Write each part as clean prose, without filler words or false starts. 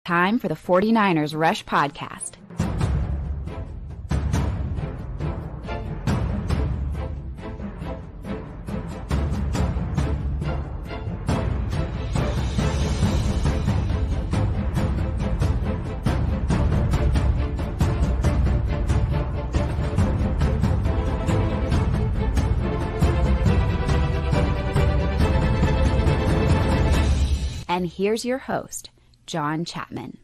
Time for the 49ers Rush Podcast. And here's your host, John Chapman.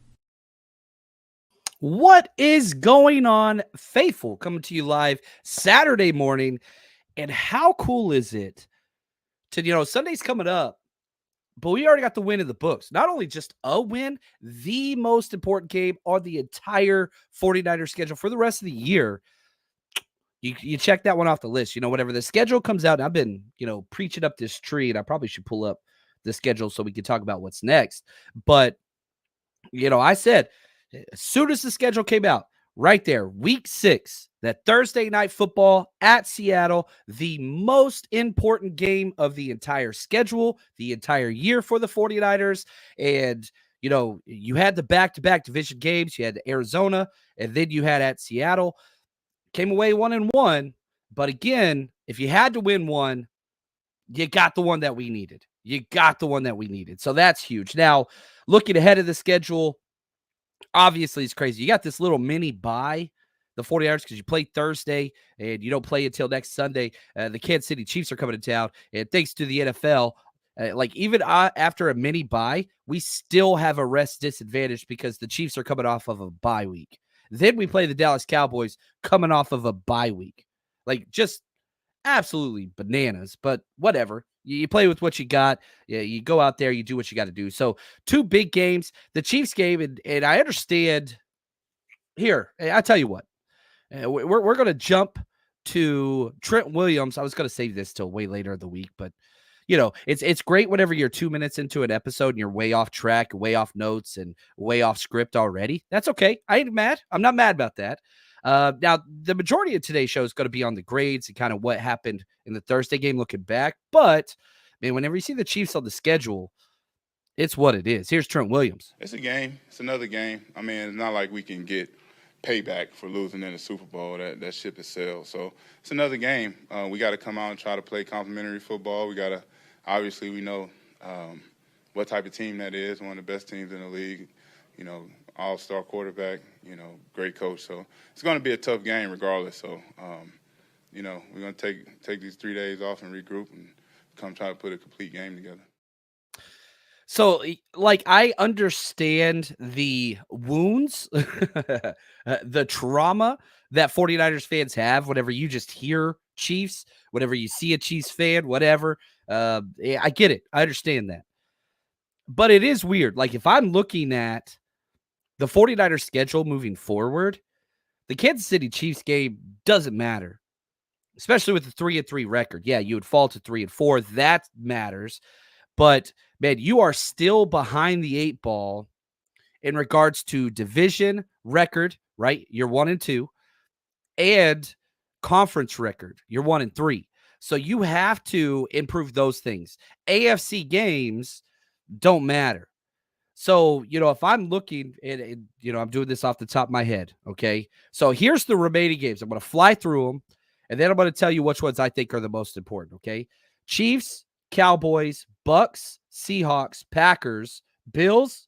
What is going on, faithful? Coming to you live Saturday morning. And how cool is it to, Sunday's coming up, but we already got the win in the books. Not only just a win, the most important game on the entire 49ers schedule for the rest of the year. You check that one off the list. Whenever the schedule comes out, I've been, preaching up this tree, and I probably should pull up the schedule so we can talk about what's next. But, I said, as soon as the schedule came out, right there, week 6, that Thursday night football at Seattle, the most important game of the entire schedule, the entire year for the 49ers. And, you had the back-to-back division games. You had Arizona, and then you had at Seattle. Came away 1-1. But again, if you had to win one, you got the one that we needed. So that's huge. Now, looking ahead of the schedule, obviously it's crazy. You got this little mini bye, the 49ers, because you play Thursday and you don't play until next Sunday. The Kansas City Chiefs are coming to town, and thanks to the NFL, even after a mini bye, we still have a rest disadvantage because the Chiefs are coming off of a bye week. Then we play the Dallas Cowboys coming off of a bye week. Just absolutely bananas, but whatever. You play with what you got. Yeah, you go out there, you do what you got to do. So 2 big games, the Chiefs game, and I understand here. I tell you what, we're going to jump to Trent Williams. I was going to save this till way later in the week, but it's great whenever you're 2 minutes into an episode and you're way off track, way off notes, and way off script already. That's okay. I ain't mad. I'm not mad about that. Now, the majority of today's show is going to be on the grades and kind of what happened in the Thursday game looking back. But, man, whenever you see the Chiefs on the schedule, it's what it is. Here's Trent Williams. It's a game. It's another game. I mean, it's not like we can get payback for losing in the Super Bowl. That ship has sailed. So it's another game. We got to come out and try to play complimentary football. We got to, obviously, we know what type of team that is, one of the best teams in the league, all-star quarterback, great coach. So it's going to be a tough game regardless. So, we're going to take these 3 days off and regroup and come try to put a complete game together. So, I understand the wounds, the trauma that 49ers fans have whenever you just hear Chiefs, whenever you see a Chiefs fan, whatever. I get it. I understand that. But it is weird. If I'm looking at the 49ers schedule moving forward, the Kansas City Chiefs game doesn't matter, especially with the 3-3 record. Yeah, you would fall to 3-4. That matters. But, man, you are still behind the 8 ball in regards to division record, right? You're 1-2, and conference record. You're 1-3. So you have to improve those things. AFC games don't matter. So, if I'm looking and I'm doing this off the top of my head, okay? So here's the remaining games. I'm going to fly through them, and then I'm going to tell you which ones I think are the most important, okay? Chiefs, Cowboys, Bucks, Seahawks, Packers, Bills,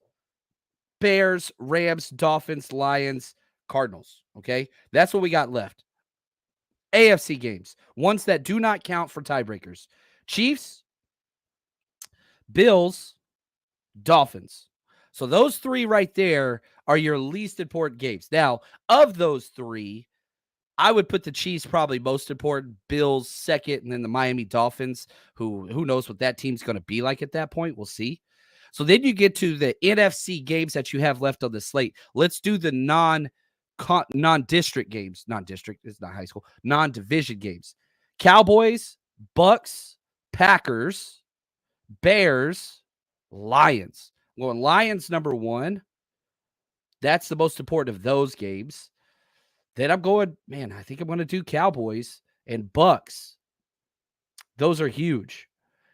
Bears, Rams, Dolphins, Lions, Cardinals, okay? That's what we got left. AFC games, ones that do not count for tiebreakers. Chiefs, Bills, Dolphins. So those 3 right there are your least important games. Now, of those 3, I would put the Chiefs probably most important, Bills second, and then the Miami Dolphins, who knows what that team's going to be like at that point. We'll see. So then you get to the NFC games that you have left on the slate. Let's do the non-district games. Non-district is not high school. Non-division games. Cowboys, Bucks, Packers, Bears, Lions. I'm going Lions number 1. That's the most important of those games. Then I'm going, man, I think I'm going to do Cowboys and Bucks. Those are huge.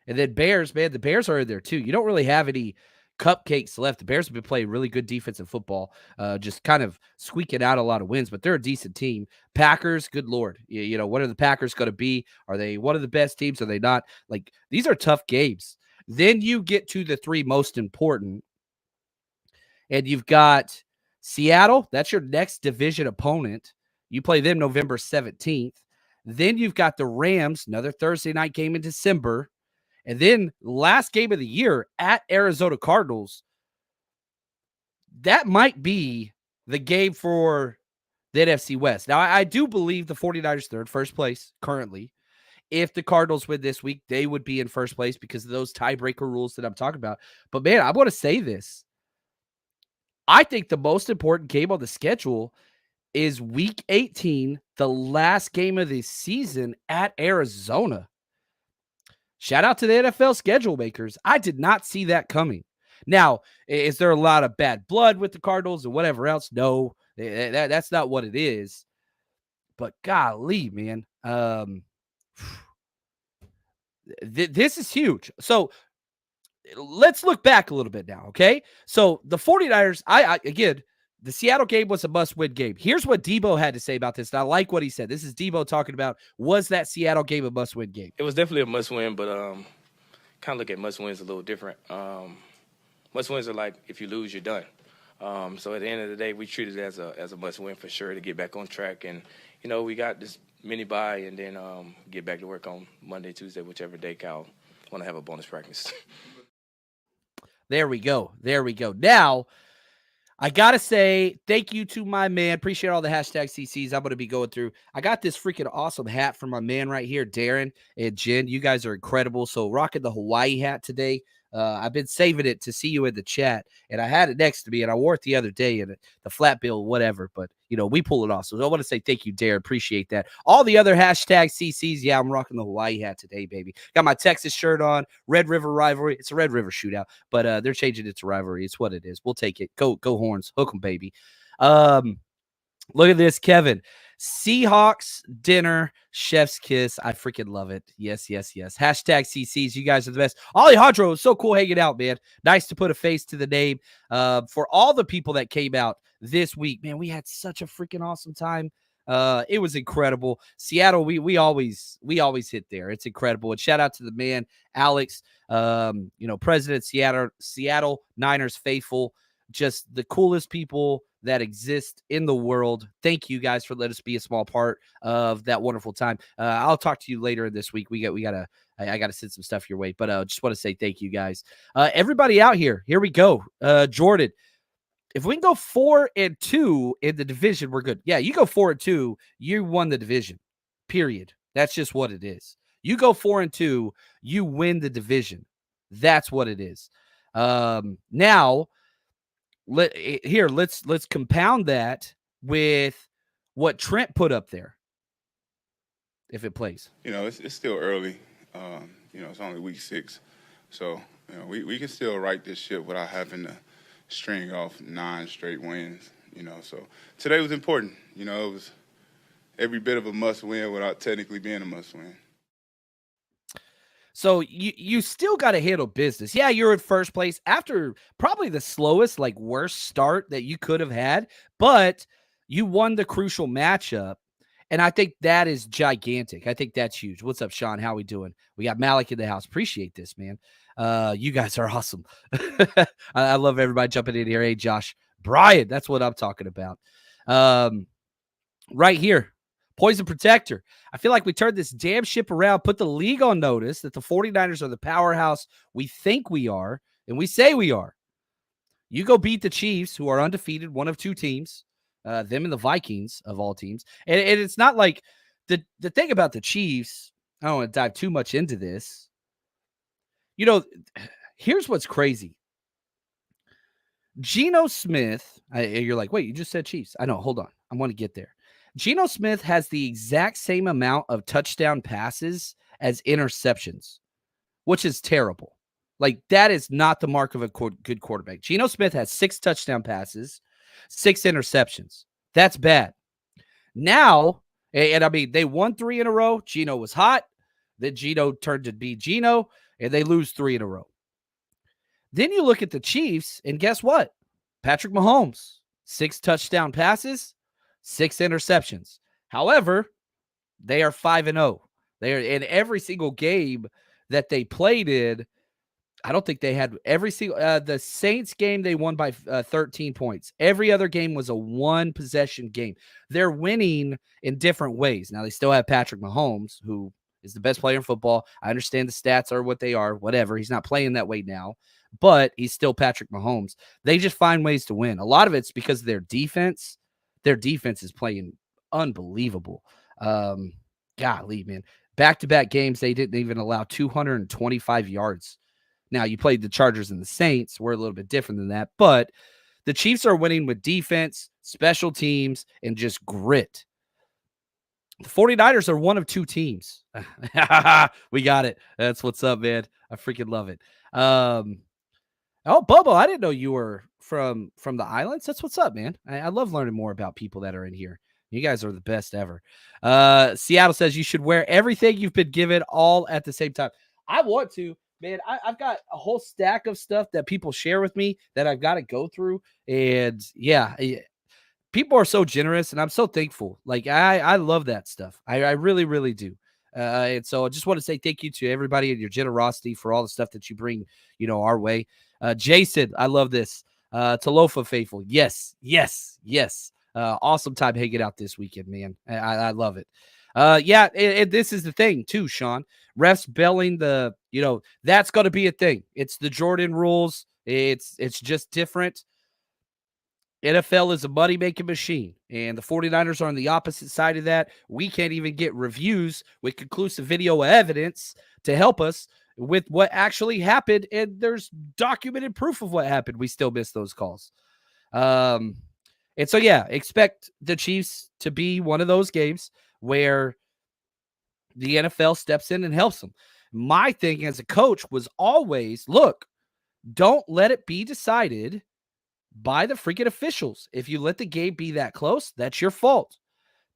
And then Bears, man, the Bears are in there too. You don't really have any cupcakes left. The Bears have been playing really good defensive football, just kind of squeaking out a lot of wins, but they're a decent team. Packers, good Lord. You know, what are the Packers going to be? Are they one of the best teams? Are they not? Like, these are tough games. Then you get to the three most important, and you've got Seattle. That's your next division opponent. You play them November 17th. Then you've got the Rams, another Thursday night game in December. And then last game of the year at Arizona Cardinals. That might be the game for the NFC West. Now, I do believe the 49ers are in first place currently. If the Cardinals win this week, they would be in first place because of those tiebreaker rules that I'm talking about. But, man, I want to say this. I think the most important game on the schedule is Week 18, the last game of the season at Arizona. Shout out to the NFL schedule makers. I did not see that coming. Now, is there a lot of bad blood with the Cardinals and whatever else? No, that's not what it is. But golly, man, this is huge. So let's look back a little bit now, okay? So the 49ers, again, the Seattle game was a must-win game. Here's what Debo had to say about this. And I like what he said. This is Debo talking about, was that Seattle game a must-win game? It was definitely a must-win, but kind of look at must-wins a little different. Must-wins are like, if you lose, you're done. So at the end of the day, we treat it as a must-win for sure to get back on track. And, you know, we got this mini bye and then get back to work on Monday, Tuesday, whichever day Cal want to have a bonus practice. There we go. There we go. Now, I got to say thank you to my man. Appreciate all the hashtag CCs I'm going to be going through. I got this freaking awesome hat from my man right here, Darren and Jen. You guys are incredible. So rocking the Hawaii hat today. I've been saving it to see you in the chat, and I had it next to me, and I wore it the other day in the flat bill, whatever. But, you know, we pull it off. So I want to say thank you, Darren. Appreciate that. All the other hashtag CCs, yeah, I'm rocking the Hawaii hat today, baby. Got my Texas shirt on, Red River Rivalry. It's a Red River shootout, but they're changing it to rivalry. It's what it is. We'll take it. Go Horns. Hook 'em, baby. Look at this, Kevin. Seahawks dinner, chef's kiss. I freaking love it. Yes, yes, yes. Hashtag CCs. You guys are the best. Alejandro, it was so cool hanging out, man. Nice to put a face to the name. For all the people that came out this week, man, we had such a freaking awesome time. It was incredible. Seattle, we always hit there. It's incredible. And shout out to the man, Alex, President Seattle Niners faithful. Just the coolest people that exist in the world. Thank you guys for letting us be a small part of that wonderful time. I'll talk to you later this week. I gotta send some stuff your way, but just want to say thank you guys. Everybody out here we go. Jordan, if we can go 4-2 in the division, we're good. Yeah, you go 4-2, you won the division, period. That's just what it is. You go 4-2, you win the division. That's what it is. Now, let's compound that with what Trent put up there. If it plays, it's still early. It's only week 6, so we can still right this ship without having to string off 9 straight wins. So today was important. It was every bit of a must win without technically being a must win. So you still got to handle business. Yeah, you're in first place after probably the slowest, worst start that you could have had, but you won the crucial matchup, and I think that is gigantic. I think that's huge. What's up, Sean? How we doing? We got Malik in the house. Appreciate this, man. You guys are awesome. I love everybody jumping in here. Hey, Josh, Brian, that's what I'm talking about. Right here. Poison Protector. I feel like we turned this damn ship around, put the league on notice that the 49ers are the powerhouse we think we are, and we say we are. You go beat the Chiefs, who are undefeated, one of 2 teams, them and the Vikings of all teams. And it's not like the thing about the Chiefs, I don't want to dive too much into this. Here's what's crazy. Geno Smith, you're like, wait, you just said Chiefs. I know, hold on. I want to get there. Geno Smith has the exact same amount of touchdown passes as interceptions, which is terrible. That is not the mark of a good quarterback. Geno Smith has 6 touchdown passes, 6 interceptions. That's bad. Now, and I mean, they won 3 in a row. Geno was hot. Then Geno turned to be Geno, and they lose 3 in a row. Then you look at the Chiefs, and guess what? Patrick Mahomes, 6 touchdown passes, 6 interceptions. However, they are 5-0. They are in every single game that they played in. I don't think they had every single the Saints game they won by 13 points. Every other game was a one possession game. They're winning in different ways. Now they still have Patrick Mahomes, who is the best player in football. I understand the stats are what they are, whatever. He's not playing that way now, but he's still Patrick Mahomes. They just find ways to win. A lot of it's because of their defense. Their defense is playing unbelievable. Golly, man. Back-to-back games, they didn't even allow 225 yards. Now, you played the Chargers and the Saints. We're a little bit different than that. But the Chiefs are winning with defense, special teams, and just grit. The 49ers are one of 2 teams. We got it. That's what's up, man. I freaking love it. Oh, Bubba, I didn't know you were from the islands. That's what's up, man. I love learning more about people that are in here. You guys are the best ever. Seattle says you should wear everything you've been given all at the same time. I want to. Man, I've got a whole stack of stuff that people share with me that I've got to go through. And yeah, people are so generous and I'm so thankful. Like I love that stuff. I really, really do. And so I just want to say thank you to everybody and your generosity for all the stuff that you bring, our way. Jason, I love this. Talofa faithful. Yes. Awesome time hanging out this weekend, man. I love it. This is the thing too, Sean. Refs belling that's going to be a thing. It's the Jordan rules. It's just different. NFL is a money-making machine, and the 49ers are on the opposite side of that. We can't even get reviews with conclusive video evidence to help us with what actually happened, and there's documented proof of what happened. We still miss those calls. And so, expect the Chiefs to be one of those games where the NFL steps in and helps them. My thing as a coach was always, look, don't let it be decided by the freaking officials. If you let the game be that close, that's your fault.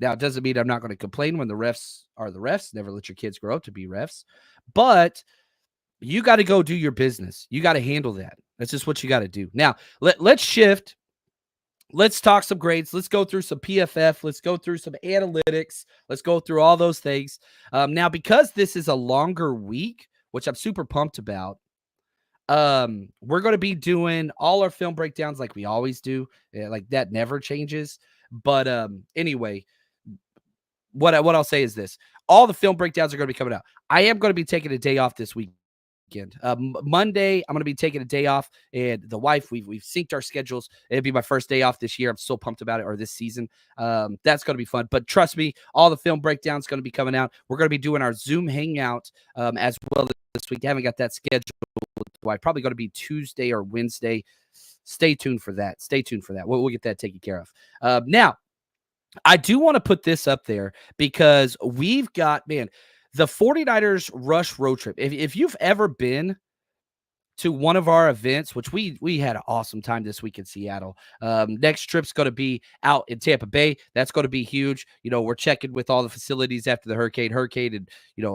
Now, it doesn't mean I'm not going to complain when the refs are the refs. Never let your kids grow up to be refs. But you got to go do your business. You got to handle that. That's just what you got to do. Now, let's shift. Let's talk some grades. Let's go through some PFF. Let's go through some analytics. Let's go through all those things. Now, because this is a longer week, which I'm super pumped about, we're going to be doing all our film breakdowns like we always do. Like that never changes. But anyway, what I'll say is this. All the film breakdowns are going to be coming out. I am going to be taking a day off this week. Monday, I'm going to be taking a day off, and the wife, we've synced our schedules. It'll be my first day off this year. I'm so pumped about it, or this season. That's going to be fun. But trust me, all the film breakdowns going to be coming out. We're going to be doing our Zoom hangout as well this week. I haven't got that scheduled. Probably going to be Tuesday or Wednesday. Stay tuned for that. We'll get that taken care of. Now, I do want to put this up there because we've got, the 49ers Rush Road Trip. If you've ever been to one of our events, which we had an awesome time this week in Seattle. Next trip's going to be out in Tampa Bay. That's going to be huge. We're checking with all the facilities after the hurricane, and,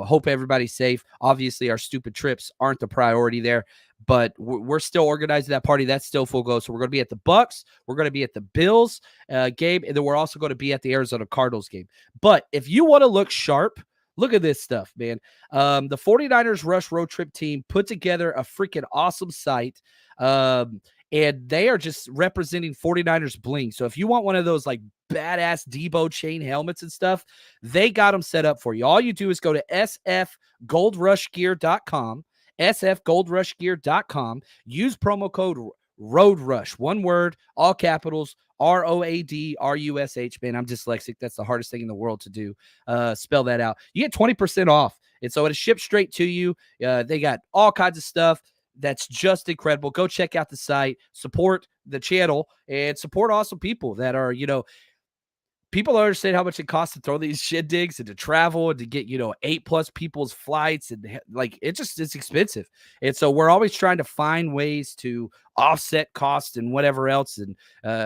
hope everybody's safe. Obviously, our stupid trips aren't the priority there, but we're still organizing that party. That's still full go. So we're going to be at the Bucks. We're going to be at the Bills game, and then we're also going to be at the Arizona Cardinals game. But if you want to look sharp, look at this stuff, man. The 49ers Rush Road Trip team put together a freaking awesome site, and they are just representing 49ers bling. So if you want one of those like badass Debo chain helmets and stuff, they got them set up for you. All you do is go to sfgoldrushgear.com, sfgoldrushgear.com, use promo code Road Rush, one word, all capitals, ROADRUSH. Man, I'm dyslexic. That's the hardest thing in the world to do. Spell that out. You get 20% off. And so it ships straight to you. They got all kinds of stuff that's just incredible. Go check out the site, support the channel, and support awesome people that are, people don't understand how much it costs to throw these shin digs and to travel and to get, 8+ people's flights. And like, it's expensive. And so we're always trying to find ways to offset costs and whatever else. And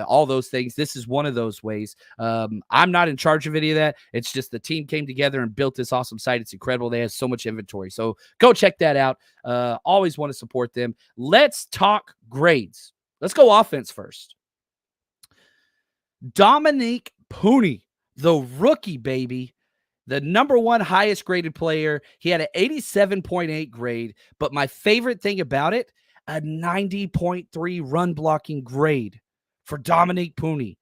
all those things. This is one of those ways. I'm not in charge of any of that. It's just the team came together and built this awesome site. It's incredible. They have so much inventory. So go check that out. Always want to support them. Let's talk grades. Let's go offense first. Dominique Pooney, the rookie, baby, the number one highest graded player. He had an 87.8 grade, but my favorite thing about it, a 90.3 run blocking grade for Dominique Pooney.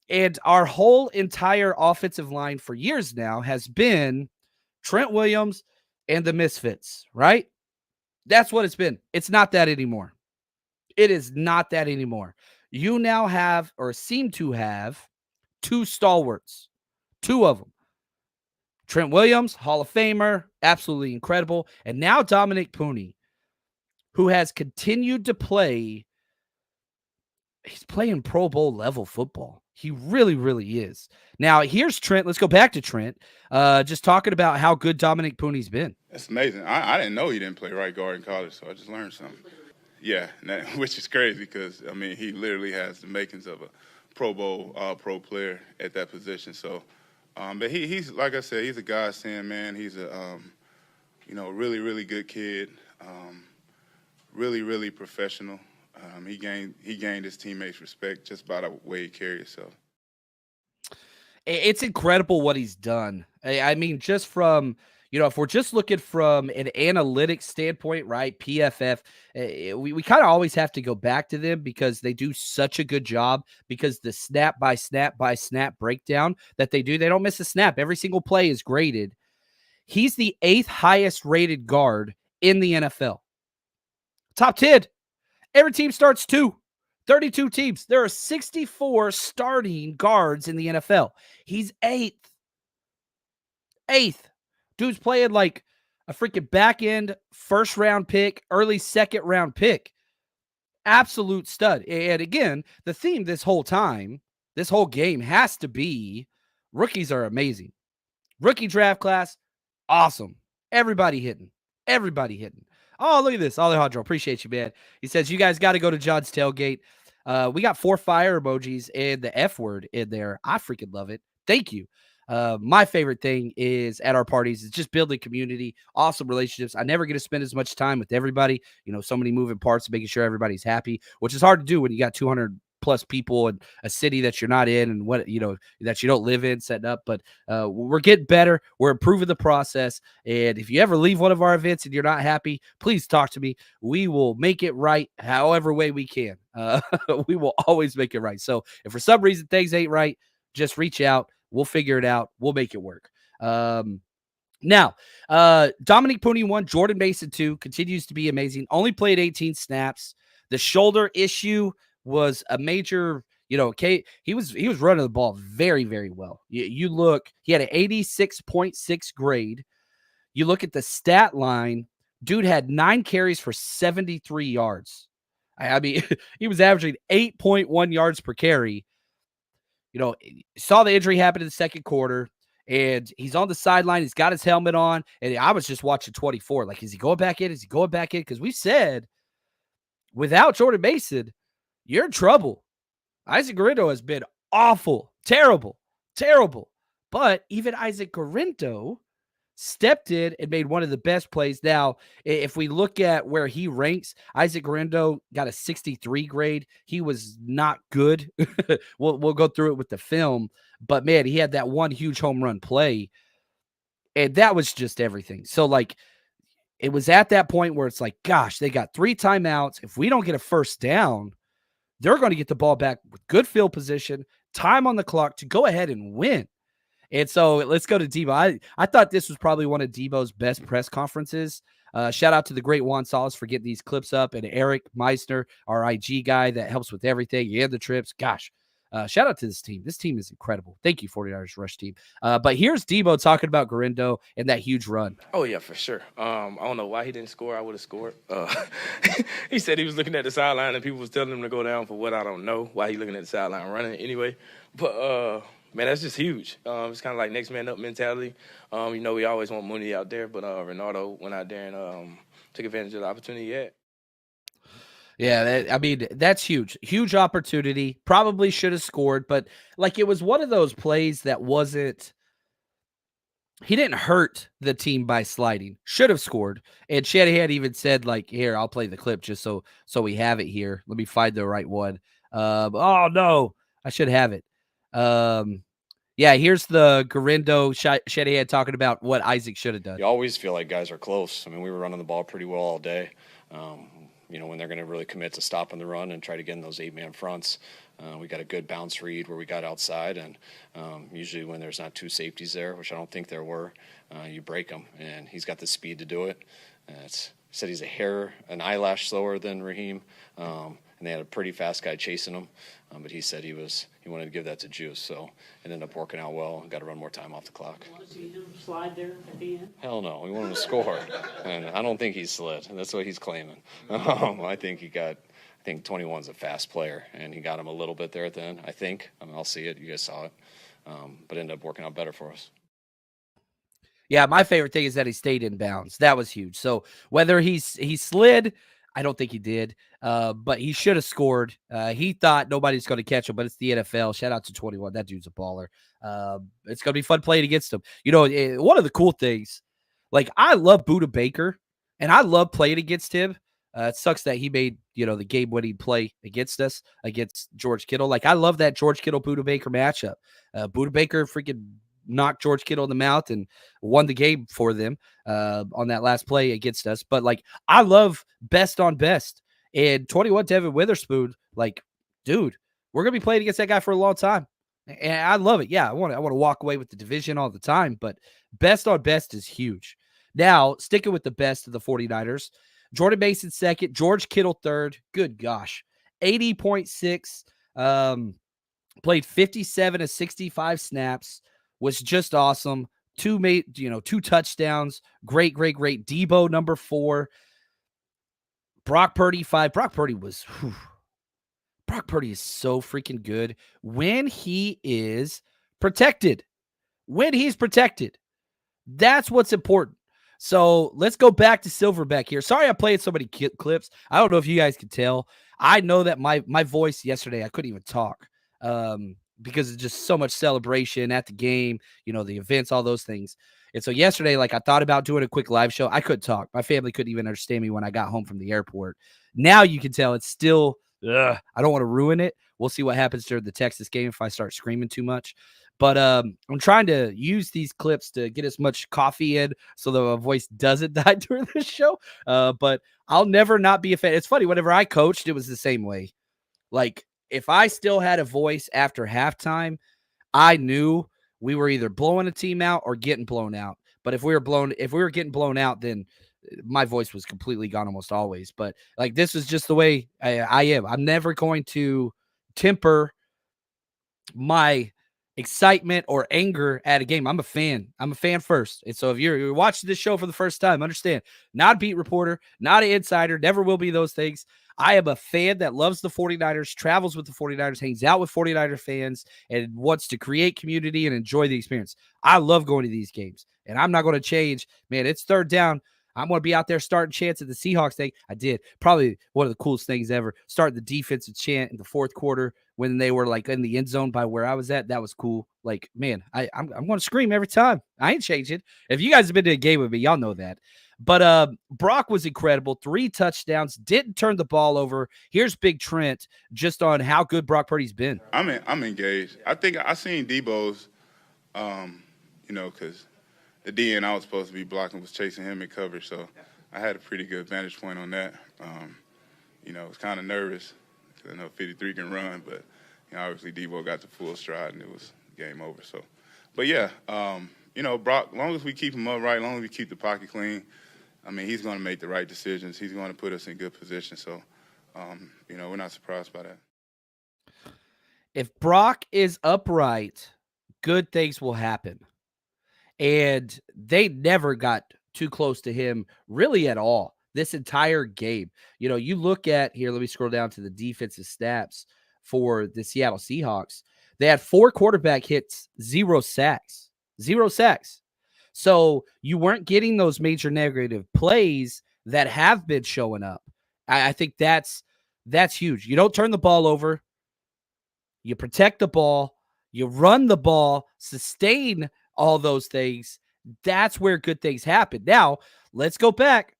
And our whole entire offensive line for years now has been Trent Williams and the Misfits, right? That's what it's been. It's not that anymore. It is not that anymore. You now have, or seem to have, two stalwarts, two of them. Trent Williams, Hall of Famer, absolutely incredible. And now Dominique Pooney, who has continued to play. He's playing Pro Bowl level football. He really, really is. Now, here's Trent. Let's go back to Trent. Just talking about how good Dominique Pooney's been. That's amazing. I didn't know he didn't play right guard in college, so I just learned something. Yeah, which is crazy because, I mean, he literally has the makings of a Pro Bowl pro player at that position. So, but he's, like I said, he's a godsend, man. He's a, really, really good kid, really, really professional. He gained his teammates' respect just by the way he carried himself. It's incredible what he's done. I mean, just from, if we're just looking from an analytics standpoint, right, PFF, we kind of always have to go back to them because they do such a good job, because the snap by snap breakdown that they do, they don't miss a snap. Every single play is graded. He's the 8th highest rated guard in the NFL. Top 10. Every team starts 32 teams. There are 64 starting guards in the NFL. He's 8th. Dude's playing like a freaking back end first round pick, early second round pick. Absolute stud. And again, the theme this whole time, this whole game has to be rookies are amazing. Rookie draft class, awesome. Everybody hitting. Oh, look at this. Alejandro, appreciate you, man. He says, you guys got to go to John's tailgate. We got 4 fire emojis and the F word in there. I freaking love it. Thank you. My favorite thing is at our parties is just building community, awesome relationships. I never get to spend as much time with everybody. So many moving parts, making sure everybody's happy, which is hard to do when you got 200 plus people in a city that you're not in and that you don't live in setting up. But we're getting better. We're improving the process. And if you ever leave one of our events and you're not happy, please talk to me. We will make it right however way we can. We will always make it right. So if for some reason things ain't right, just reach out. We'll figure it out. We'll make it work. Now, Dominique Pooney 1, Jordan Mason 2, continues to be amazing. Only played 18 snaps. The shoulder issue was a major, he was running the ball very, very well. You look, he had an 86.6 grade. You look at the stat line, dude had 9 carries for 73 yards. I mean, he was averaging 8.1 yards per carry. Saw the injury happen in the second quarter, and he's on the sideline. He's got his helmet on, and I was just watching 24. Like, is he going back in? Because we said, without Jordan Mason, you're in trouble. Isaac Guerrero has been awful, terrible. But even Isaac Guerrero stepped in and made one of the best plays. Now, if we look at where he ranks, Isaac Guerrero got a 63 grade. He was not good. We'll go through it with the film. But, man, he had that one huge home run play, and that was just everything. So, like, it was at that point where it's like, gosh, they got 3 timeouts. If we don't get a first down, they're going to get the ball back with good field position, time on the clock to go ahead and win. And so let's go to Debo. I thought this was probably one of Debo's best press conferences. Shout out to the great Juan Salas for getting these clips up, and Eric Meisner, our IG guy that helps with everything and the trips. Gosh, shout out to this team. This team is incredible. Thank you, 49ers Rush team. But here's Debo talking about Guerrero and that huge run. Oh, yeah, for sure. I don't know why he didn't score. I would have scored. He said he was looking at the sideline and people was telling him to go down for what I don't know. Why he looking at the sideline running anyway. But, Man, that's just huge. It's kind of like next man up mentality. We always want Mooney out there, but Ronaldo went out there and took advantage of the opportunity he had. Yeah, that's huge. Huge opportunity. Probably should have scored, but like it was one of those plays that wasn't he didn't hurt the team by sliding. Should have scored. And Shanahan even said, like, here, I'll play the clip just so we have it here. Let me find the right one. Oh no, I should have it. Yeah, here's the Garindo Shanahan talking about what Isaac should have done. You always feel like guys are close. I mean, we were running the ball pretty well all day. When they're going to really commit to stopping the run and try to get in those 8-man fronts. We got a good bounce read where we got outside, and usually when there's not two safeties there, which I don't think there were, you break them, and he's got the speed to do it. He said he's an eyelash slower than Raheem, and they had a pretty fast guy chasing him, but he said he wanted to give that to Juice, so it ended up working out well and got to run more time off the clock. You want to see him slide there at the end? Hell no, we want him to score, and I don't think he slid, and that's what he's claiming. I think 21's a fast player, and he got him a little bit there at the end, I think. I'll see it. You guys saw it. But ended up working out better for us. Yeah, my favorite thing is that he stayed in bounds. That was huge. So whether he slid, I don't think he did, but he should have scored. He thought nobody's going to catch him, but it's the NFL. Shout out to 21. That dude's a baller. It's going to be fun playing against him. One of the cool things, like I love Budda Baker, and I love playing against him. It sucks that he made, the game-winning play against us, against George Kittle. Like, I love that George Kittle-Budda Baker matchup. Budda Baker freaking knocked George Kittle in the mouth and won the game for them on that last play against us. But, like, I love best on best. And 21 Devin Witherspoon, like, dude, we're going to be playing against that guy for a long time. And I love it. Yeah, I want to walk away with the division all the time. But best on best is huge. Now, sticking with the best of the 49ers, Jordan Mason second, George Kittle third. Good gosh. 80.6. Played 57 of 65 snaps. Was just awesome. Two touchdowns. Great. Debo number 4. Brock Purdy 5. Brock Purdy is so freaking good when he is protected. When he's protected. That's what's important. So let's go back to Silverback here. Sorry I played so many clips. I don't know if you guys can tell. I know that my voice yesterday, I couldn't even talk because it's just so much celebration at the game, the events, all those things. And so yesterday, like I thought about doing a quick live show. I couldn't talk. My family couldn't even understand me when I got home from the airport. Now you can tell it's still, I don't want to ruin it. We'll see what happens during the Texas game if I start screaming too much. But I'm trying to use these clips to get as much coffee in so that my voice doesn't die during the show. But I'll never not be a fan. It's funny. Whenever I coached, it was the same way. Like, if I still had a voice after halftime, I knew we were either blowing a team out or getting blown out. But if we were getting blown out, then my voice was completely gone almost always. But, like, this is just the way I am. I'm never going to temper my excitement or anger at a game. I'm a fan. I'm a fan first. And so if you're watching this show for the first time, understand, not a beat reporter, not an insider, never will be those things. I am a fan that loves the 49ers, travels with the 49ers, hangs out with 49er fans, and wants to create community and enjoy the experience. I love going to these games, and I'm not going to change. Man, it's third down. I'm going to be out there starting chants at the Seahawks thing. I did. Probably one of the coolest things ever. Starting the defensive chant in the fourth quarter when they were like in the end zone by where I was at. That was cool. Like, man, I'm going to scream every time. I ain't changing. If you guys have been to a game with me, y'all know that. But Brock was incredible. 3 touchdowns. Didn't turn the ball over. Here's Big Trent just on how good Brock Purdy's been. I'm engaged. I think I seen Debo's, because the DN I was supposed to be blocking was chasing him in coverage, so I had a pretty good vantage point on that. I was kind of nervous because I know 53 can run, but obviously Debo got the full stride and it was game over. So, but yeah, Brock, as long as we keep him upright, as long as we keep the pocket clean, he's going to make the right decisions. He's going to put us in good position. So, we're not surprised by that. If Brock is upright, good things will happen. And they never got too close to him really at all this entire game. You look at here, let me scroll down to the defensive stats for the Seattle Seahawks. They had 4 quarterback hits, 0 sacks. 0 sacks. So you weren't getting those major negative plays that have been showing up. I think that's huge. You don't turn the ball over. You protect the ball. You run the ball, sustain all those things. That's where good things happen. Now, let's go back.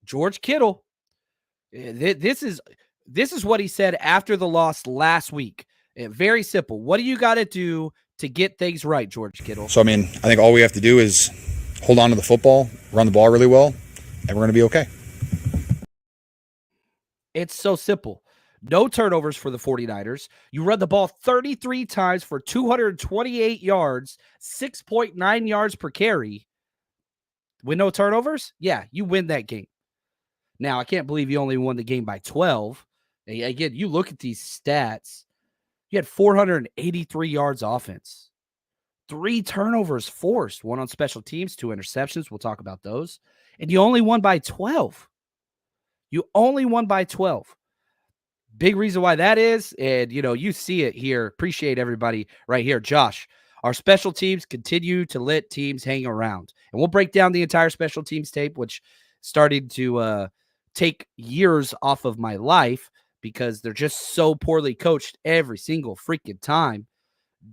George Kittle. This is what he said after the loss last week. Very simple. What do you got to do to get things right, George Kittle? So, I mean, I think all we have to do is hold on to the football, run the ball really well, and we're going to be okay. It's so simple. No turnovers for the 49ers. You run the ball 33 times for 228 yards, 6.9 yards per carry. With no turnovers, yeah, you win that game. Now, I can't believe you only won the game by 12. Again, you look at these stats. You had 483 yards offense. 3 turnovers forced. 1 on special teams, 2 interceptions. We'll talk about those. And you only won by 12. You only won by 12. Big reason why that is, and, you see it here. Appreciate everybody right here. Josh, our special teams continue to let teams hang around. And we'll break down the entire special teams tape, which started to take years off of my life because they're just so poorly coached every single freaking time.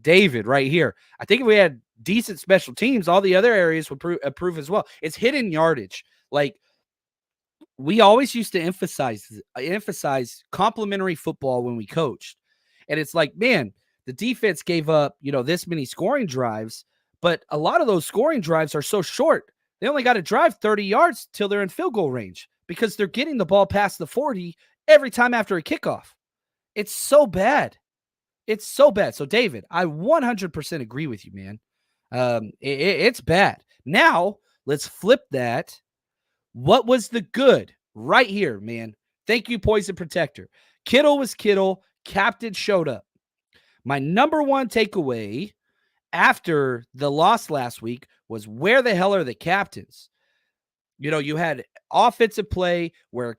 David right here. I think if we had decent special teams, all the other areas would improve as well. It's hidden yardage. Like, we always used to emphasize complementary football when we coached. And it's like, man, the defense gave up, this many scoring drives, but a lot of those scoring drives are so short. They only got to drive 30 yards till they're in field goal range because they're getting the ball past the 40 every time after a kickoff. It's so bad. It's so bad. So, David, I 100% agree with you, man. It's bad. Now, let's flip that. What was the good right here, man? Thank you, Poison Protector. Kittle was Kittle. Captain showed up. My number one takeaway after the loss last week was, where the hell are the captains? You had offensive play where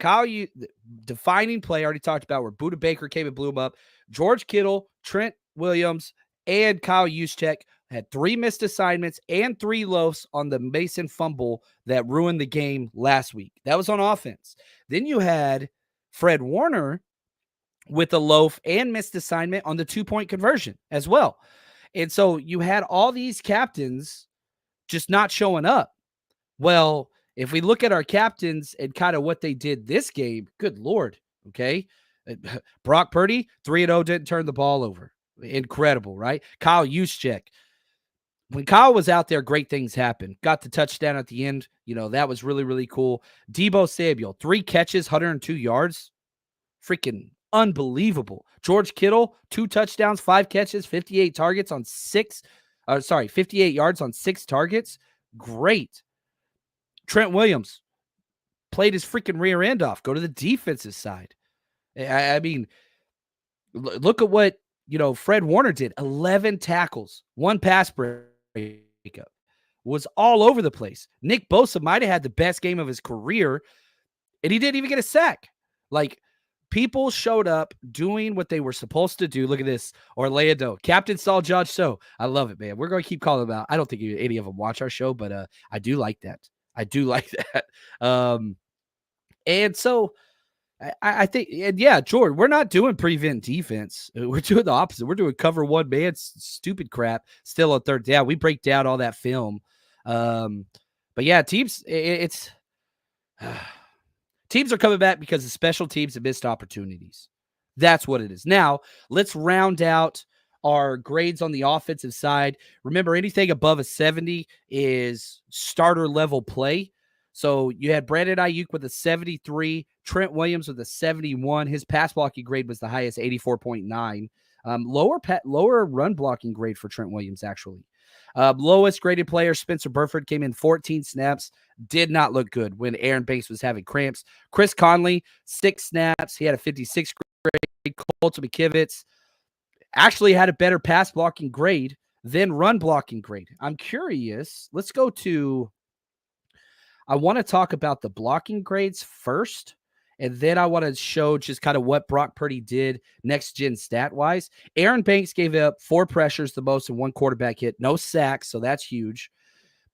defining play, I already talked about, where Budda Baker came and blew him up. George Kittle, Trent Williams, and Kyle Juszczyk had 3 missed assignments and 3 loafs on the Mason fumble that ruined the game last week. That was on offense. Then you had Fred Warner with a loaf and missed assignment on the 2-point conversion as well. And so you had all these captains just not showing up. Well, if we look at our captains and kind of what they did this game, good Lord, okay? Brock Purdy, 3-0, didn't turn the ball over. Incredible, right? Kyle Juszczyk. When Kyle was out there, great things happened. Got the touchdown at the end. That was really, really cool. Deebo Samuel, 3 catches, 102 yards. Freaking unbelievable. George Kittle, 2 touchdowns, 5 catches, 58 targets on 58 yards on 6 targets. Great. Trent Williams played his freaking rear end off. Go to the defensive side. I mean, look at what, Fred Warner did. 11 tackles, 1 pass breakup. Was all over the place. Nick Bosa might have had the best game of his career, and he didn't even get a sack. Like, people showed up doing what they were supposed to do. Look at this. Orlando. Captain Saul Judge. So I love it, man. We're going to keep calling them out. I don't think any of them watch our show, but I do like that. And so I think, and yeah, Jordan, we're not doing prevent defense. We're doing the opposite. We're doing cover one man stupid crap still on third down. We break down all that film. But yeah, teams, teams are coming back because of special teams and missed opportunities. That's what it is. Now, let's round out our grades on the offensive side. Remember, anything above a 70 is starter level play. So you had Brandon Ayuk with a 73, Trent Williams with a 71. His pass blocking grade was the highest, 84.9. Lower run blocking grade for Trent Williams, actually. Lowest graded player, Spencer Burford, came in 14 snaps. Did not look good when Aaron Banks was having cramps. Chris Conley, 6 snaps. He had a 56 grade. Colton McKivitz actually had a better pass blocking grade than run blocking grade. I'm curious. Let's go to... I want to talk about the blocking grades first, And then I want to show just kind of what Brock Purdy did next gen stat wise. Aaron Banks gave up 4 pressures, the most in one quarterback hit, no sacks. So that's huge.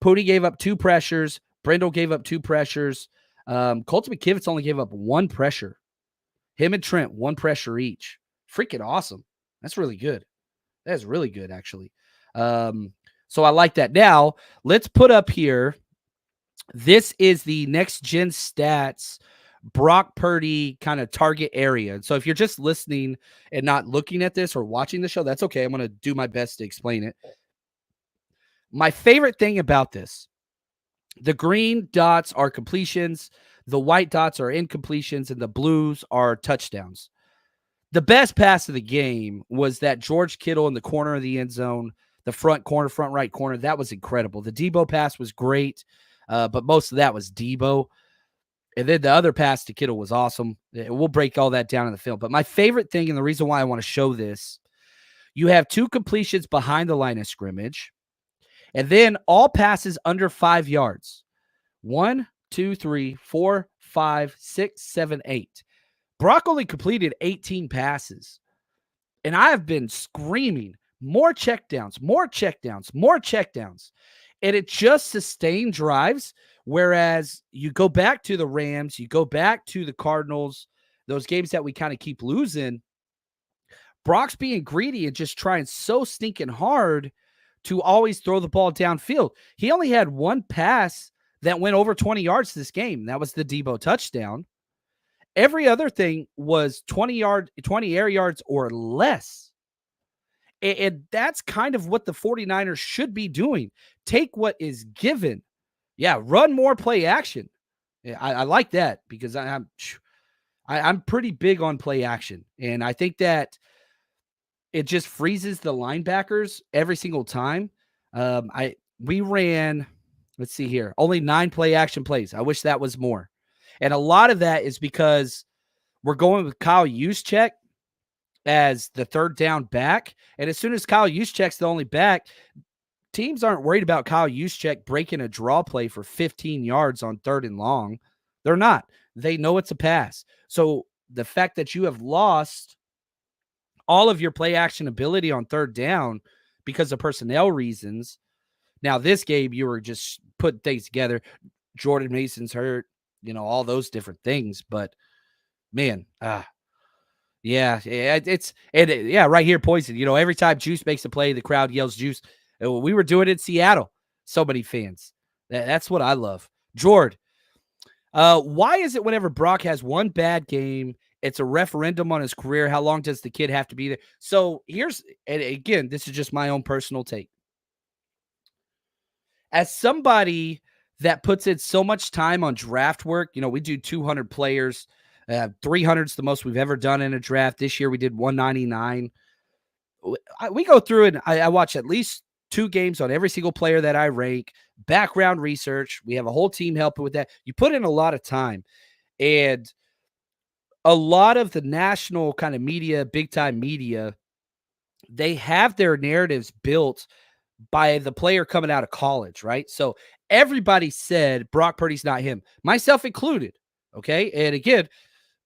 Pooty gave up 2 pressures. Brindle gave up 2 pressures. Colton McKivitz only gave up 1 pressure. Him and Trent, 1 pressure each. Freaking awesome. That's really good. That is really good, actually. So I like that. Now, let's put up here. This is the next gen stats Brock Purdy kind of target area. And so if you're just listening and not looking at this or watching the show, that's okay. I'm going to do my best to explain it. My favorite thing about this, the green dots are completions, the white dots are incompletions, and the blues are touchdowns. The best pass of the game was that George Kittle in the corner of the end zone, the front corner, front right corner. That was incredible. The Debo pass was great, but most of that was Debo. And then the other pass to Kittle was awesome. We'll break all that down in the film. But my favorite thing, and the reason why I want to show this, you have 2 completions behind the line of scrimmage, and then all passes under 5 yards. 1, 2, 3, 4, 5, 6, 7, 8. Brock only completed 18 passes. And I have been screaming, more checkdowns, more checkdowns, more checkdowns. And it just sustained drives. Whereas you go back to the Rams, you go back to the Cardinals, those games that we kind of keep losing, Brock's being greedy and just trying so stinking hard to always throw the ball downfield. He only had 1 pass that went over 20 yards this game. That was the Debo touchdown. Every other thing was 20 air yards or less. And that's kind of what the 49ers should be doing. Take what is given. Yeah, run more play action. Yeah, I like that because I'm pretty big on play action. And I think that it just freezes the linebackers every single time. We ran, let's see here, only 9 play action plays. I wish that was more. And a lot of that is because we're going with Kyle Juszczyk as the third down back. And as soon as Kyle Juszczyk's the only back, teams aren't worried about Kyle Juszczyk breaking a draw play for 15 yards on 3rd and long. They're not. They know it's a pass. So the fact that you have lost all of your play action ability on 3rd down because of personnel reasons. Now, this game, you were just putting things together. Jordan Mason's hurt, all those different things. But, man, right here, Poison. Every time Juice makes a play, the crowd yells Juice. We were doing it in Seattle. So many fans. That's what I love. Jord, why is it whenever Brock has one bad game, it's a referendum on his career? How long does the kid have to be there? So and again, this is just my own personal take. As somebody that puts in so much time on draft work, we do 200 players. 300's the most we've ever done in a draft. This year we did 199. We go through and I watch at least 2 games on every single player that I rank, background research. We have a whole team helping with that. You put in a lot of time, and a lot of the national kind of media, big time media, they have their narratives built by the player coming out of college, right? So everybody said Brock Purdy's not him, myself included. Okay. And again,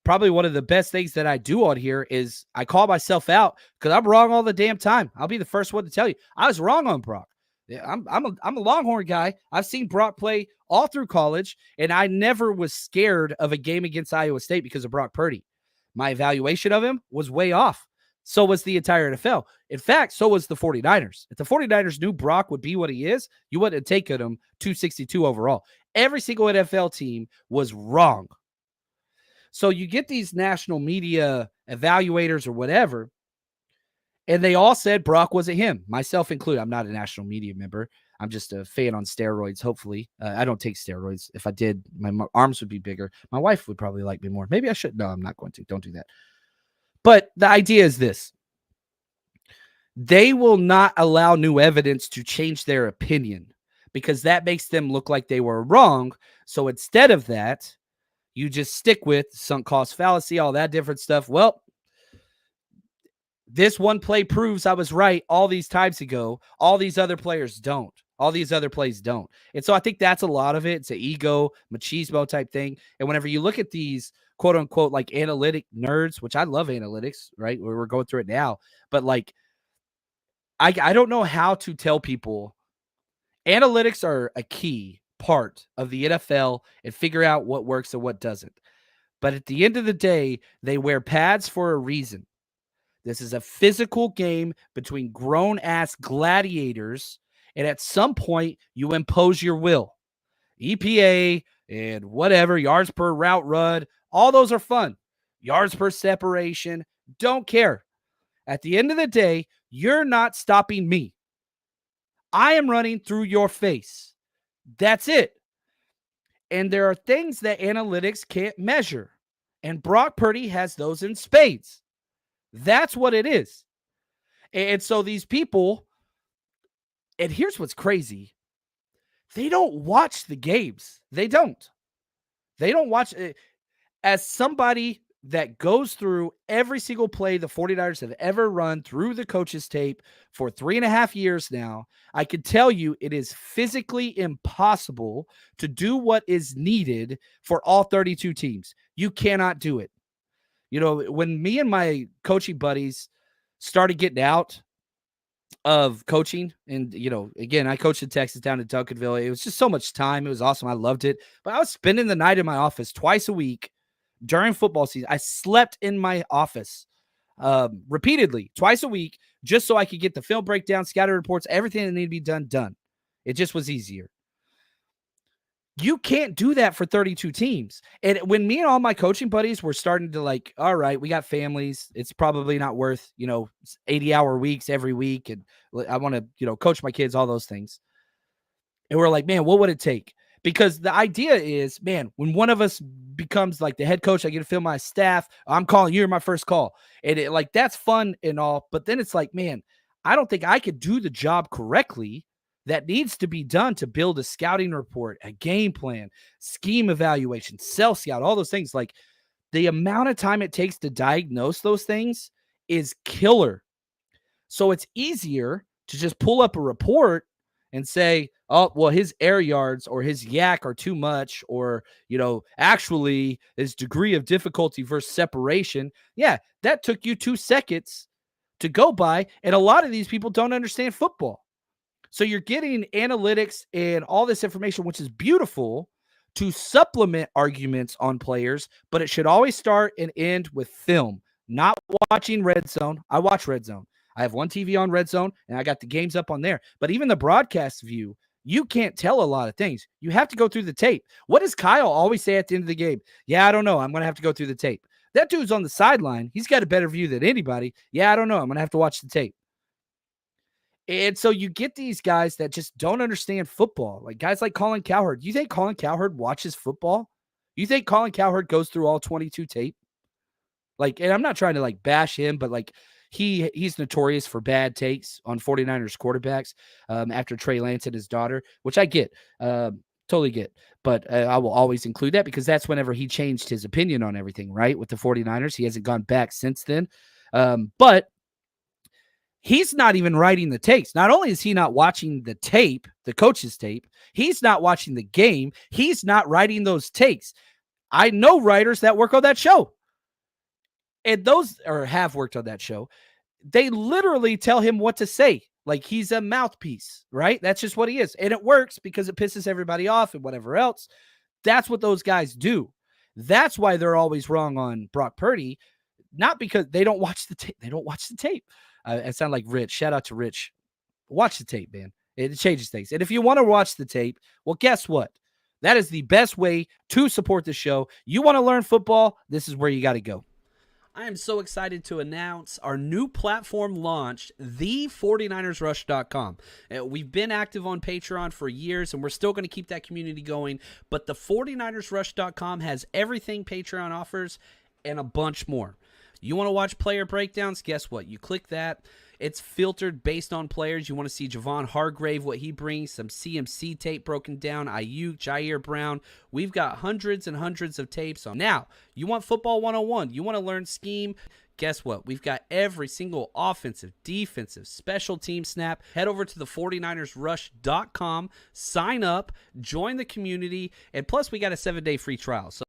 probably one of the best things that I do on here is I call myself out because I'm wrong all the damn time. I'll be the first one to tell you I was wrong on Brock. Yeah, I'm a Longhorn guy. I've seen Brock play all through college, and I never was scared of a game against Iowa State because of Brock Purdy. My evaluation of him was way off. So was the entire NFL. In fact, so was the 49ers. If the 49ers knew Brock would be what he is, you wouldn't have taken him 262 overall. Every single NFL team was wrong. So you get these national media evaluators or whatever, and they all said Brock wasn't him, myself included. I'm not a national media member. I'm just a fan on steroids, hopefully. I don't take steroids. If I did, my arms would be bigger. My wife would probably like me more. Maybe I should. No, I'm not going to. Don't do that. But the idea is this. They will not allow new evidence to change their opinion because that makes them look like they were wrong. So instead of that, you just stick with sunk cost fallacy, all that different stuff. Well, this one play proves I was right all these times ago. All these other players don't. All these other plays don't. And so I think that's a lot of it. It's an ego, machismo type thing. And whenever you look at these quote unquote like analytic nerds, which I love analytics, right? We're going through it now. But like, I don't know how to tell people analytics are a key part of the NFL and figure out what works and what doesn't. But at the end of the day, they wear pads for a reason. This is a physical game between grown-ass gladiators, and at some point, you impose your will. EPA and whatever, yards per route run, all those are fun. Yards per separation, don't care. At the end of the day, you're not stopping me. I am running through your face. That's it. And there are things that analytics can't measure. And Brock Purdy has those in spades. That's what it is. And so these people, and here's what's crazy. They don't watch the games. They don't watch it. As somebody that goes through every single play the 49ers have ever run through the coach's tape for 3.5 years now, I can tell you it is physically impossible to do what is needed for all 32 teams. You cannot do it. You know, when me and my coaching buddies started getting out of coaching, and, you know, again, I coached in Texas down in Duncanville. It was just so much time. It was awesome. I loved it. But I was spending the night in my office twice a week during football season. I slept in my office repeatedly, twice a week, just so I could get the film breakdown, scouting reports, everything that needed to be done. It just was easier. You can't do that for 32 teams. And when me and all my coaching buddies were starting to like, all right, we got families. It's probably not worth, 80-hour weeks every week. And I want to, coach my kids, all those things. And we're like, man, what would it take? Because the idea is, man, when one of us becomes like the head coach, I get to fill my staff. I'm calling you my first call. And that's fun and all. But then it's like, man, I don't think I could do the job correctly that needs to be done to build a scouting report, a game plan, scheme evaluation, self-scout, all those things. Like, the amount of time it takes to diagnose those things is killer. So it's easier to just pull up a report and say, oh, well, his air yards or his yak are too much, or, actually his degree of difficulty versus separation. Yeah, that took you 2 seconds to go by. And a lot of these people don't understand football. So you're getting analytics and all this information, which is beautiful, to supplement arguments on players, but it should always start and end with film, not watching Red Zone. I watch Red Zone. I have one TV on Red Zone, and I got the games up on there. But even the broadcast view, you can't tell a lot of things. You have to go through the tape. What does Kyle always say at the end of the game? Yeah, I don't know. I'm going to have to go through the tape. That dude's on the sideline. He's got a better view than anybody. Yeah, I don't know. I'm going to have to watch the tape. And so you get these guys that just don't understand football, like guys like Colin Cowherd. You think Colin Cowherd watches football? You think Colin Cowherd goes through all 22 tape? Like, and I'm not trying to like bash him, but like he's notorious for bad takes on 49ers quarterbacks after Trey Lance and his daughter, which I get, totally get. But I will always include that because that's whenever he changed his opinion on everything, right? With the 49ers. He hasn't gone back since then. But he's not even writing the takes. Not only is he not watching the tape, the coach's tape, he's not watching the game. He's not writing those takes. I know writers that work on that show. And those, or have worked on that show, they literally tell him what to say. Like he's a mouthpiece, right? That's just what he is. And it works because it pisses everybody off and whatever else. That's what those guys do. That's why they're always wrong on Brock Purdy. Not because they don't watch the tape. They don't watch the tape. I sound like Rich. Shout out to Rich. Watch the tape, man. It changes things. And if you want to watch the tape, well, guess what? That is the best way to support the show. You want to learn football? This is where you got to go. I am so excited to announce our new platform launched, the49ersrush.com. We've been active on Patreon for years, and we're still going to keep that community going. But the 49ersrush.com has everything Patreon offers and a bunch more. You want to watch player breakdowns? Guess what? You click that. It's filtered based on players. You want to see Javon Hargrave, what he brings, some CMC tape broken down, Ayuk, Jair Brown. We've got hundreds and hundreds of tapes on. Now, you want football 101. You want to learn scheme. Guess what? We've got every single offensive, defensive, special team snap. Head over to the 49ersrush.com, sign up, join the community, and plus we got a 7-day free trial. So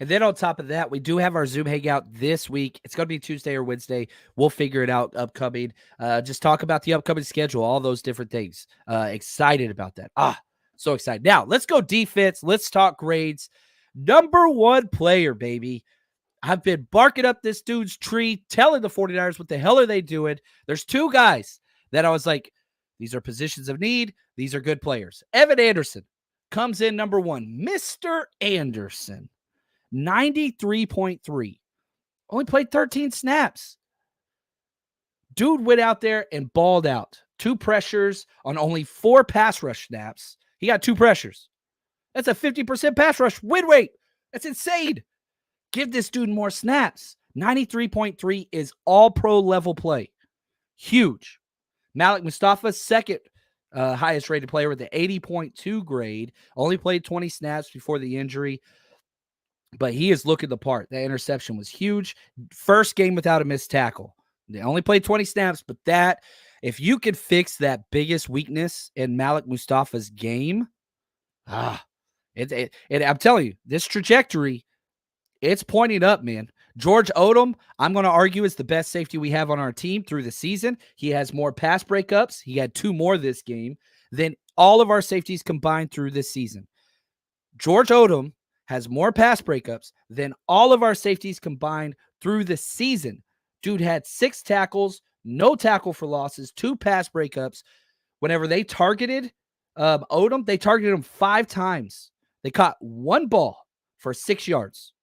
And then on top of that, we do have our Zoom hangout this week. It's going to be Tuesday or Wednesday. We'll figure it out upcoming. Just talk about the upcoming schedule, all those different things. Excited about that. So excited. Now, let's go defense. Let's talk grades. Number one player, baby. I've been barking up this dude's tree, telling the 49ers what the hell are they doing. There's two guys that I was like, these are positions of need. These are good players. Evan Anderson comes in number one. Mr. Anderson. 93.3. Only played 13 snaps. Dude went out there and balled out. 2 pressures on only 4 pass rush snaps. He got 2 pressures. That's a 50% pass rush win rate. That's insane. Give this dude more snaps. 93.3 is all pro level play. Huge. Malik Mustafa, second highest rated player with the 80.2 grade. Only played 20 snaps before the injury. But he is looking the part. That interception was huge. First game without a missed tackle. They only played 20 snaps, but that, if you could fix that biggest weakness in Malik Mustafa's game, I'm telling you, this trajectory, it's pointing up, man. George Odom, I'm going to argue, is the best safety we have on our team through the season. He has more pass breakups. He had 2 more this game than all of our safeties combined through this season. George Odom has more pass breakups than all of our safeties combined through the season. Dude had 6 tackles, no tackle for losses, 2 pass breakups. Whenever they targeted Odom, they targeted him 5 times. They caught 1 ball for 6 yards,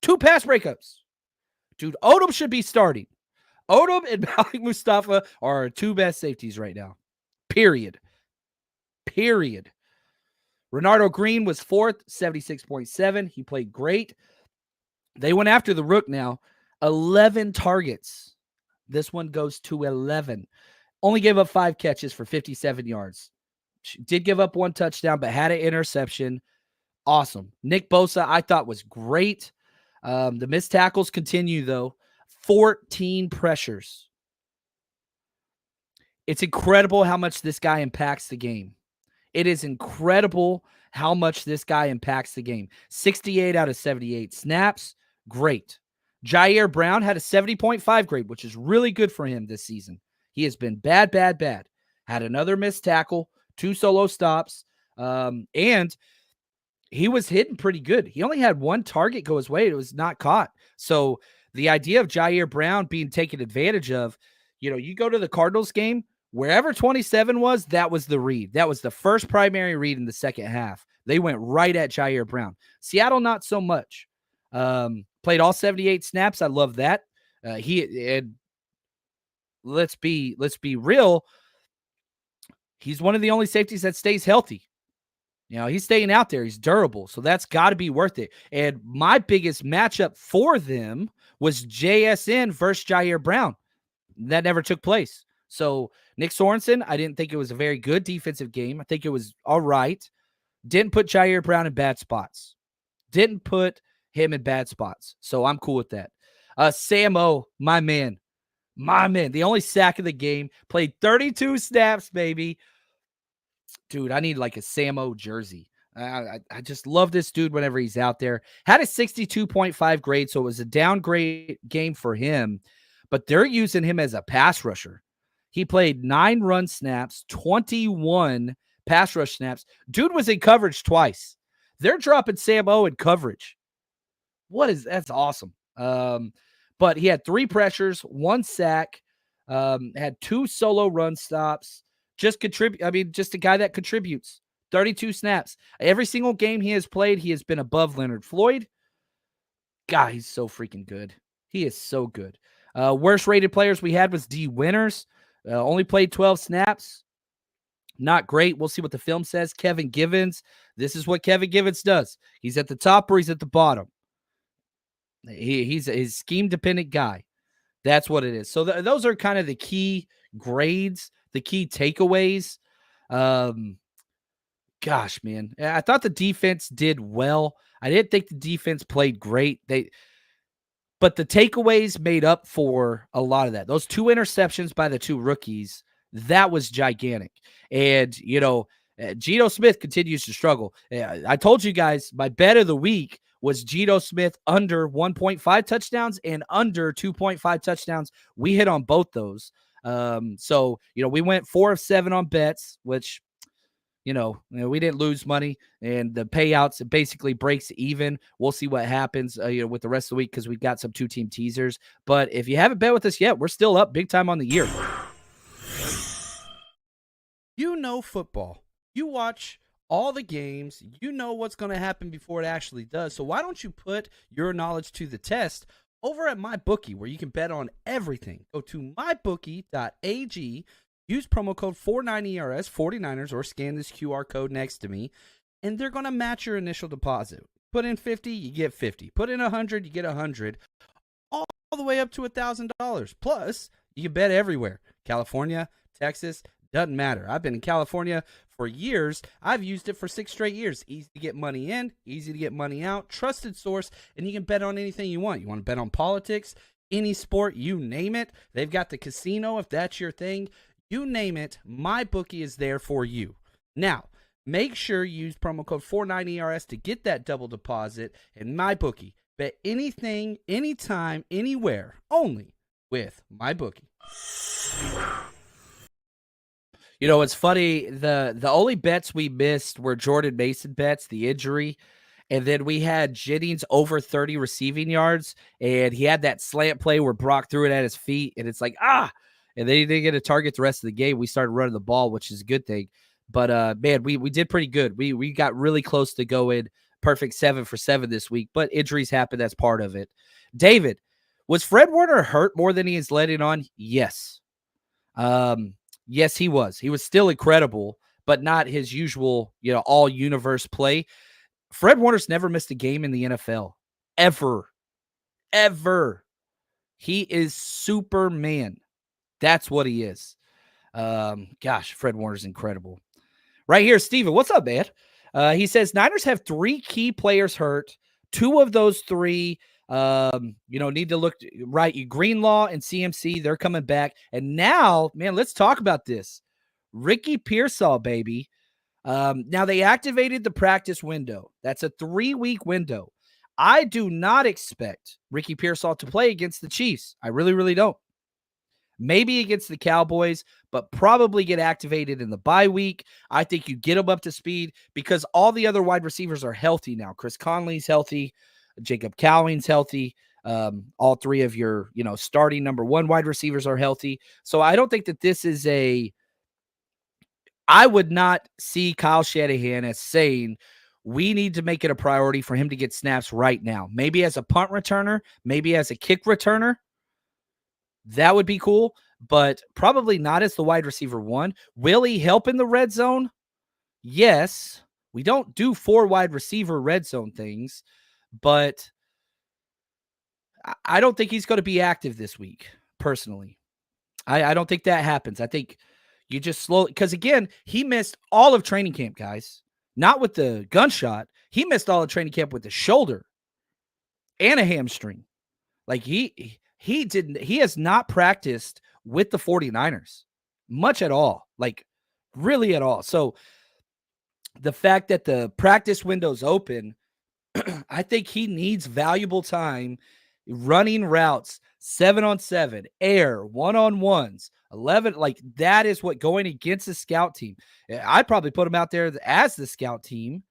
2 pass breakups. Dude, Odom should be starting. Odom and Malik Mustafa are our 2 best safeties right now. Period. Renardo Green was 4th, 76.7. He played great. They went after the Rook now. 11 targets. This one goes to 11. Only gave up 5 catches for 57 yards. Did give up 1 touchdown, but had an interception. Awesome. Nick Bosa, I thought, was great. The missed tackles continue, though. 14 pressures. It's incredible how much this guy impacts the game. It is incredible how much this guy impacts the game. 68 out of 78 snaps. Great. Jair Brown had a 70.5 grade, which is really good for him this season. He has been bad. Had another missed tackle, 2 solo stops, and he was hitting pretty good. He only had 1 target go his way. It was not caught. So the idea of Jair Brown being taken advantage of, you go to the Cardinals game, wherever 27 was, that was the read. That was the first primary read in the second half. They went right at Jair Brown. Seattle, not so much. Played all 78 snaps. I love that. Let's be real. He's one of the only safeties that stays healthy. He's staying out there. He's durable. So that's got to be worth it. And my biggest matchup for them was JSN versus Jair Brown. That never took place. So Nick Sorensen, I didn't think it was a very good defensive game. I think it was all right. Didn't put Jair Brown in bad spots. Didn't put him in bad spots. So I'm cool with that. Sam O, my man. The only sack of the game. Played 32 snaps, baby. Dude, I need like a Sam O jersey. I just love this dude whenever he's out there. Had a 62.5 grade, so it was a downgrade game for him. But they're using him as a pass rusher. He played 9 run snaps, 21 pass rush snaps. Dude was in coverage twice. They're dropping Sam O in coverage. That's awesome. But he had 3 pressures, 1 sack, had 2 solo run stops. Just a guy that contributes. 32 snaps. Every single game he has played, he has been above Leonard Floyd. God, he's so freaking good. He is so good. Worst rated players we had was D. Winters. Only played 12 snaps. Not great. We'll see what the film says. Kevin Givens. This is what Kevin Givens does. He's at the top or he's at the bottom. He's a scheme-dependent guy. That's what it is. So those are kind of the key grades, the key takeaways. Gosh, man. I thought the defense did well. I didn't think the defense played great. But the takeaways made up for a lot of that. Those 2 interceptions by the 2 rookies, that was gigantic. And, Geno Smith continues to struggle. I told you guys my bet of the week was Geno Smith under 1.5 touchdowns and under 2.5 touchdowns. We hit on both those. So, we went 4 of 7 on bets, which, we didn't lose money, and the payouts, it basically breaks even. We'll see what happens, with the rest of the week because we've got some 2-team teasers. But if you haven't bet with us yet, we're still up big time on the year. Football. You watch all the games. You know what's going to happen before it actually does. So why don't you put your knowledge to the test over at MyBookie, where you can bet on everything? Go to mybookie.ag, use promo code 49ERS, 49ers, or scan this QR code next to me, and they're going to match your initial deposit. Put in 50, you get 50. Put in 100, you get 100. All the way up to $1,000. Plus, you can bet everywhere. California, Texas, doesn't matter. I've been in California for years. I've used it for 6 straight years. Easy to get money in, easy to get money out, trusted source, and you can bet on anything you want. You want to bet on politics, any sport, you name it. They've got the casino if that's your thing. You name it, MyBookie is there for you. Now, make sure you use promo code 49ERS to get that double deposit. And MyBookie, bet anything, anytime, anywhere, only with MyBookie. It's funny, the only bets we missed were Jordan Mason bets, the injury, and then we had Jennings over 30 receiving yards, and he had that slant play where Brock threw it at his feet, and it's like, and then he didn't get a target the rest of the game. We started running the ball, which is a good thing. But, man, we did pretty good. We got really close to going perfect 7 for 7 this week, but injuries happen. That's part of it. David, was Fred Warner hurt more than he is letting on? Yes. Yes, he was. He was still incredible, but not his usual, all-universe play. Fred Warner's never missed a game in the NFL. Ever. Ever. He is Superman. That's what he is. Gosh, Fred Warner's incredible. Right here, Steven. What's up, man? He says, Niners have 3 key players hurt. 2 of those 3 need to look right. Greenlaw and CMC, they're coming back. And now, man, let's talk about this. Ricky Pearsall, baby. Now they activated the practice window. That's a 3-week window. I do not expect Ricky Pearsall to play against the Chiefs. I really, really don't. Maybe against the Cowboys, but probably get activated in the bye week. I think you get him up to speed because all the other wide receivers are healthy now. Chris Conley's healthy. Jacob Cowing's healthy. All 3 of your, starting number 1 wide receivers are healthy. So I don't think that this is I would not see Kyle Shanahan as saying we need to make it a priority for him to get snaps right now. Maybe as a punt returner, maybe as a kick returner. That would be cool, but probably not as the wide receiver 1. Will he help in the red zone? Yes. We don't do 4 wide receiver red zone things. But I don't think he's going to be active this week, personally. I don't think that happens. I think you just slowly – because, again, he missed all of training camp, guys. Not with the gunshot. He missed all of training camp with the shoulder and a hamstring. Like, he has not practiced with the 49ers much at all. Like, really at all. So, the fact that the practice window's open – I think he needs valuable time running routes, 7-on-7, air, 1-on-1s, 11. Like that is what going against the scout team. I'd probably put him out there as the scout team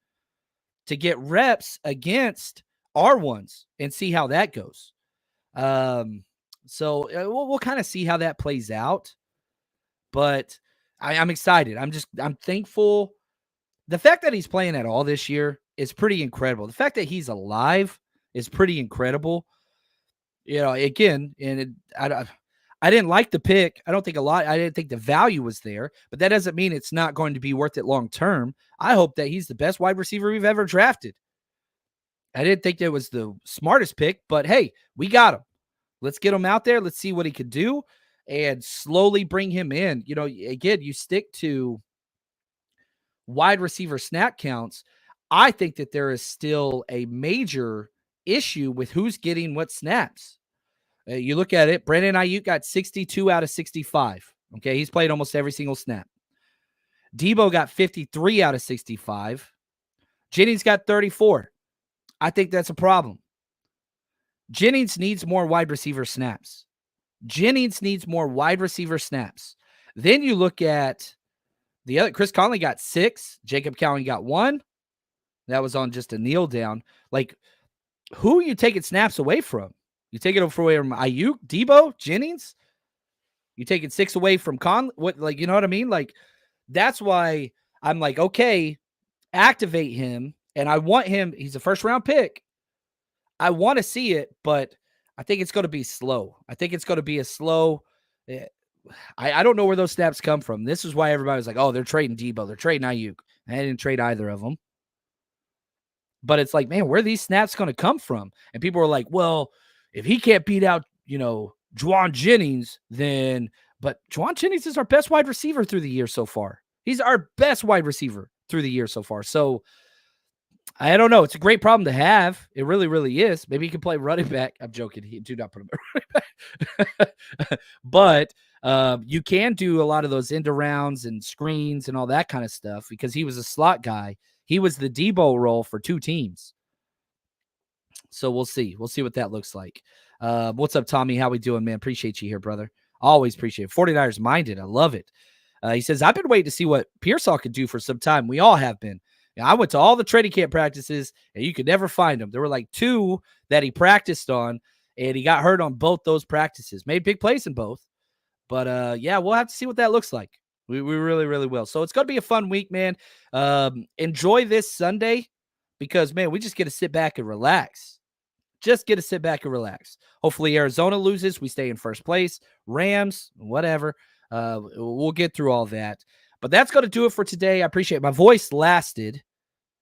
to get reps against R1s and see how that goes. So we'll kind of see how that plays out. But I'm excited. I'm thankful. The fact that he's playing at all this year is pretty incredible. The fact that he's alive is pretty incredible. Again, and I didn't like the pick. I didn't think the value was there, but that doesn't mean it's not going to be worth it long term. I hope that he's the best wide receiver we've ever drafted. I didn't think that was the smartest pick, but hey, we got him. Let's get him out there. Let's see what he could do and slowly bring him in. Again, you stick to wide receiver snap counts. I think that there is still a major issue with who's getting what snaps. You look at it, Brandon Ayuk got 62 out of 65. Okay, he's played almost every single snap. Debo got 53 out of 65. Jennings got 34. I think that's a problem. Jennings needs more wide receiver snaps. Jennings needs more wide receiver snaps. Then you look at the other. Chris Conley got 6. Jacob Cowan got 1. That was on just a kneel down. Like, who are you taking snaps away from? You taking it away from Ayuk, Debo, Jennings? You taking 6 away from Conley? What, like, you know what I mean? Like, that's why I'm like, okay, activate him. And I want him. He's a first-round pick. I want to see it, but I think it's going to be slow. I think it's going to be a slow. I don't know where those snaps come from. This is why everybody was like, oh, they're trading Debo. They're trading Ayuk. I didn't trade either of them. But it's like, man, where are these snaps going to come from? And people are like, well, if he can't beat out, Juwan Jennings, then – but Juwan Jennings is our best wide receiver through the year so far. He's our best wide receiver through the year so far. So – I don't know. It's a great problem to have. It really, really is. Maybe he can play running back. I'm joking. Do not put him at running back. But you can do a lot of those end arounds and screens and all that kind of stuff because he was a slot guy. He was the Debo role for 2 teams. So we'll see. We'll see what that looks like. What's up, Tommy? How we doing, man? Appreciate you here, brother. Always appreciate it. 49ers minded. I love it. He says, I've been waiting to see what Pearsall could do for some time. We all have been. I went to all the training camp practices, and you could never find him. There were like 2 that he practiced on, and he got hurt on both those practices. Made big plays in both. But, yeah, we'll have to see what that looks like. We really, really will. So it's going to be a fun week, man. Enjoy this Sunday because, man, we just get to sit back and relax. Just get to sit back and relax. Hopefully Arizona loses. We stay in first place. Rams, whatever. We'll get through all that. But that's going to do it for today. I appreciate it. My voice lasted,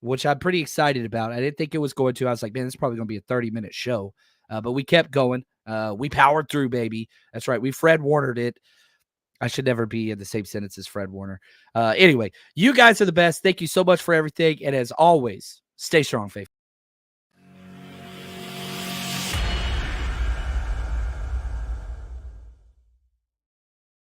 which I'm pretty excited about. I didn't think it was going to. I was like, man, this is probably going to be a 30-minute show. But we kept going. We powered through, baby. That's right. We Fred Warnered it. I should never be in the same sentence as Fred Warner. Anyway, you guys are the best. Thank you so much for everything. And as always, stay strong, faithful.